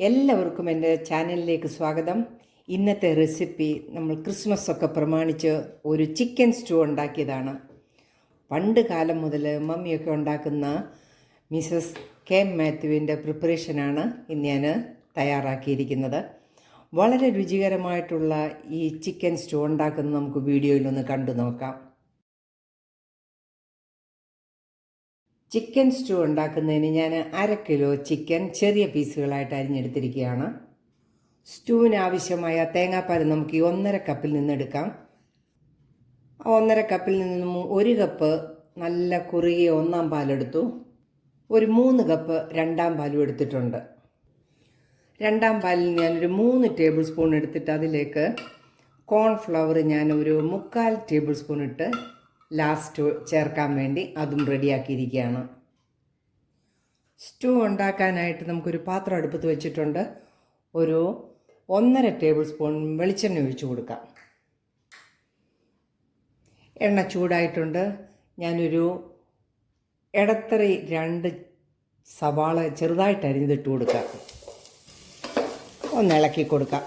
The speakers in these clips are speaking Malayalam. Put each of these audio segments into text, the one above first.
എല്ലാവർക്കും എൻ്റെ ചാനലിലേക്ക് സ്വാഗതം. ഇന്നത്തെ റെസിപ്പി നമ്മൾ ക്രിസ്മസ് ഒക്കെ പ്രമാണിച്ച് ഒരു ചിക്കൻ സ്റ്റൂ ഉണ്ടാക്കിയതാണ്. പണ്ട് കാലം മുതൽ മമ്മിയൊക്കെ ഉണ്ടാക്കുന്ന മിസസ് കെ മാത്യുവിൻ്റെ പ്രിപ്പറേഷനാണ് ഇന്ന് ഞാൻ തയ്യാറാക്കിയിരിക്കുന്നത്. വളരെ രുചികരമായിട്ടുള്ള ഈ ചിക്കൻ സ്റ്റൂ ഉണ്ടാക്കുന്നത് നമുക്ക് വീഡിയോയിലൊന്ന് കണ്ടു നോക്കാം. ചിക്കൻ സ്റ്റൂ ഉണ്ടാക്കുന്നതിന് ഞാൻ 1/2 കിലോ ചിക്കൻ ചെറിയ പീസുകളായിട്ട് അരിഞ്ഞെടുത്തിരിക്കുകയാണ്. സ്റ്റൂവിന് ആവശ്യമായ തേങ്ങാപ്പാൽ നമുക്ക് ഈ 1.5 കപ്പിൽ നിന്നെടുക്കാം. ആ 1.5 കപ്പിൽ നിന്നും 1 കപ്പ് നല്ല കുറുകിയ ഒന്നാം പാലെടുത്തു. ഒരു 3 കപ്പ് രണ്ടാം പാലും എടുത്തിട്ടുണ്ട്. രണ്ടാം പാലിൽ ഞാനൊരു 3 ടേബിൾ സ്പൂൺ എടുത്തിട്ട് അതിലേക്ക് കോൺഫ്ലവർ ഞാനൊരു 3/4 ടേബിൾ സ്പൂൺ ഇട്ട് ലാസ്റ്റ് ചേർക്കാൻ വേണ്ടി അതും റെഡിയാക്കിയിരിക്കുകയാണ്. സ്റ്റൂ ഉണ്ടാക്കാനായിട്ട് നമുക്കൊരു പാത്രം അടുപ്പത്ത് വെച്ചിട്ടുണ്ട്. ഒരു 1.5 ടേബിൾ സ്പൂൺ വെളിച്ചെണ്ണ ഒഴിച്ചു കൊടുക്കാം. എണ്ണ ചൂടായിട്ടുണ്ട്. ഞാനൊരു ഇടത്തറി 2 സവാള ചെറുതായിട്ട് അരിഞ്ഞിട്ട് കൊടുക്കാം. ഒന്ന് ഇളക്കി കൊടുക്കാം.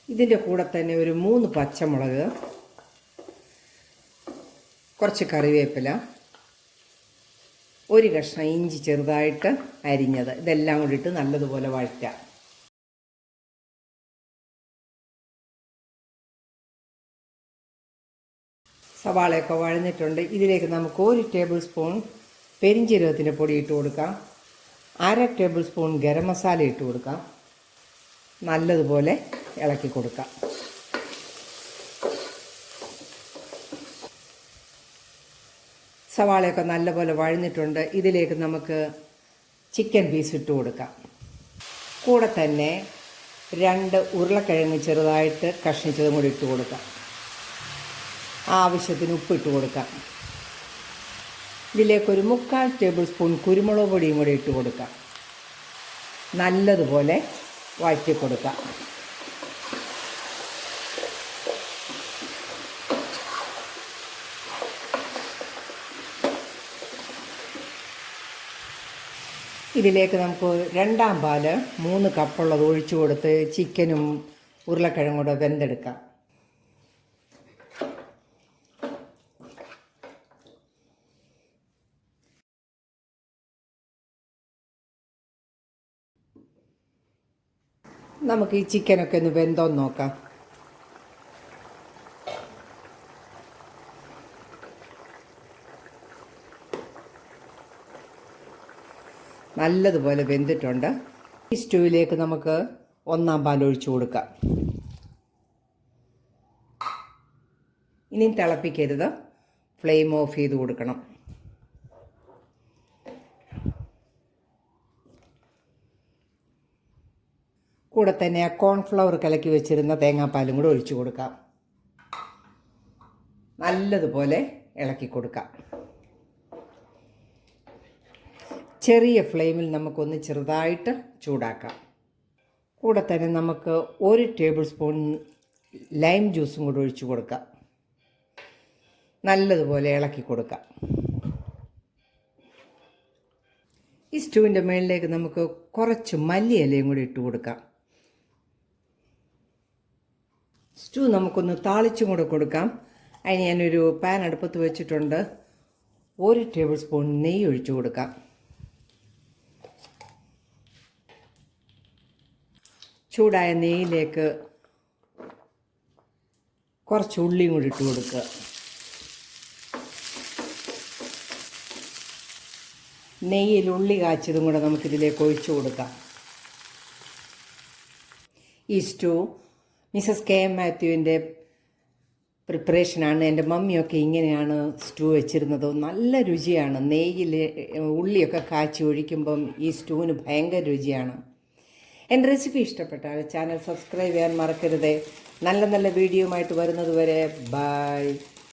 ഇതിൻ്റെ കൂടെ തന്നെ ഒരു 3 പച്ചമുളക്, കുറച്ച് കറിവേപ്പില, ഒരു കഷ്ണം ഇഞ്ചി ചെറുതായിട്ട് അരിഞ്ഞത്, ഇതെല്ലാം കൂടിയിട്ട് നല്ലതുപോലെ വഴറ്റാം. സവാളയൊക്കെ വഴഞ്ഞിട്ടുണ്ട്. ഇതിലേക്ക് നമുക്ക് 1 ടേബിൾ സ്പൂൺ പെരിഞ്ജീരകത്തിൻ്റെ പൊടി ഇട്ട് കൊടുക്കാം. 1/2 ടേബിൾ സ്പൂൺ ഗരം മസാല ഇട്ട് കൊടുക്കാം. നല്ലതുപോലെ ഇളക്കി കൊടുക്കാം. സവാളയൊക്കെ നല്ലപോലെ വഴഞ്ഞിട്ടുണ്ട്. ഇതിലേക്ക് നമുക്ക് ചിക്കൻ പീസ് ഇട്ട് കൊടുക്കാം. കൂടെ തന്നെ 2 ഉരുളക്കിഴങ്ങ് ചെറുതായിട്ട് കഷ്ണിച്ചതും കൂടി ഇട്ട് കൊടുക്കാം. ആവശ്യത്തിന് ഉപ്പിട്ട് കൊടുക്കാം. ഇതിലേക്കൊരു 3/4 ടേബിൾ സ്പൂൺ കുരുമുളക് പൊടിയും കൂടി ഇട്ട് കൊടുക്കാം. നല്ലതുപോലെ വഴറ്റി കൊടുക്കാം. ഇതിലേക്ക് നമുക്ക് രണ്ടാം പാല് 3 കപ്പുള്ളത് ഒഴിച്ചു കൊടുത്ത് ചിക്കനും ഉരുളക്കിഴങ്ങും കൂടെ വെന്തെടുക്കാം. നമുക്ക് ഈ ചിക്കനൊക്കെ ഒന്ന് വെന്തോന്ന് നോക്കാം. നല്ലതുപോലെ വെന്തിട്ടുണ്ട്. ഈ സ്റ്റൂവിലേക്ക് നമുക്ക് ഒന്നാം പാൽ ഒഴിച്ചു കൊടുക്കാം. ഇനിയും തിളപ്പിക്കരുത്, ഫ്ലെയിം ഓഫ് ചെയ്ത് കൊടുക്കണം. കൂടെ തന്നെ ആ കോൺഫ്ലവർ കലക്കി വെച്ചിരുന്ന തേങ്ങാപ്പാലും കൂടെ ഒഴിച്ചു കൊടുക്കാം. നല്ലതുപോലെ ഇളക്കി കൊടുക്കാം. ചെറിയ ഫ്ലെയിമിൽ നമുക്കൊന്ന് ചെറുതായിട്ട് ചൂടാക്കാം. കൂടെ തന്നെ നമുക്ക് 1 ടേബിൾ സ്പൂൺ ലൈം ജ്യൂസും കൂടെ ഒഴിച്ചു കൊടുക്കാം. നല്ലതുപോലെ ഇളക്കി കൊടുക്കാം. ഈ സ്റ്റൂവിൻ്റെ മുകളിലേക്ക് നമുക്ക് കുറച്ച് മല്ലിയിലയും കൂടി ഇട്ട് കൊടുക്കാം. സ്റ്റൂ നമുക്കൊന്ന് താളിച്ചും കൂടെ കൊടുക്കാം. അതിന് ഞാനൊരു പാൻ അടുപ്പത്ത് വെച്ചിട്ടുണ്ട്. 1 ടേബിൾ സ്പൂൺ നെയ്യ് ഒഴിച്ചു കൊടുക്കാം. ചൂടായ നെയ്യിലേക്ക് കുറച്ച് ഉള്ളിയും കൂടി ഇട്ട് കൊടുക്കുക. നെയ്യിൽ ഉള്ളി കാച്ചതും കൂടെ നമുക്കിതിലേക്ക് ഒഴിച്ചു കൊടുക്കാം. ഈ സ്റ്റൂ മിസസ് കെ മാത്യുവിൻ്റെ പ്രിപ്പറേഷനാണ്. എൻ്റെ മമ്മിയൊക്കെ ഇങ്ങനെയാണ് സ്റ്റൂ വെച്ചിരുന്നത്. നല്ല രുചിയാണ്. നെയ്യിൽ ഉള്ളിയൊക്കെ കാച്ചി ഒഴിക്കുമ്പം ഈ സ്റ്റൂവിന് ഭയങ്കര രുചിയാണ്. എൻ്റെ റെസിപ്പി ഇഷ്ടപ്പെട്ടാൽ ചാനൽ സബ്സ്ക്രൈബ് ചെയ്യാൻ മറക്കരുത്. നല്ല നല്ല വീഡിയോയുമായിട്ട് വരുന്നത് വരെ ബൈ.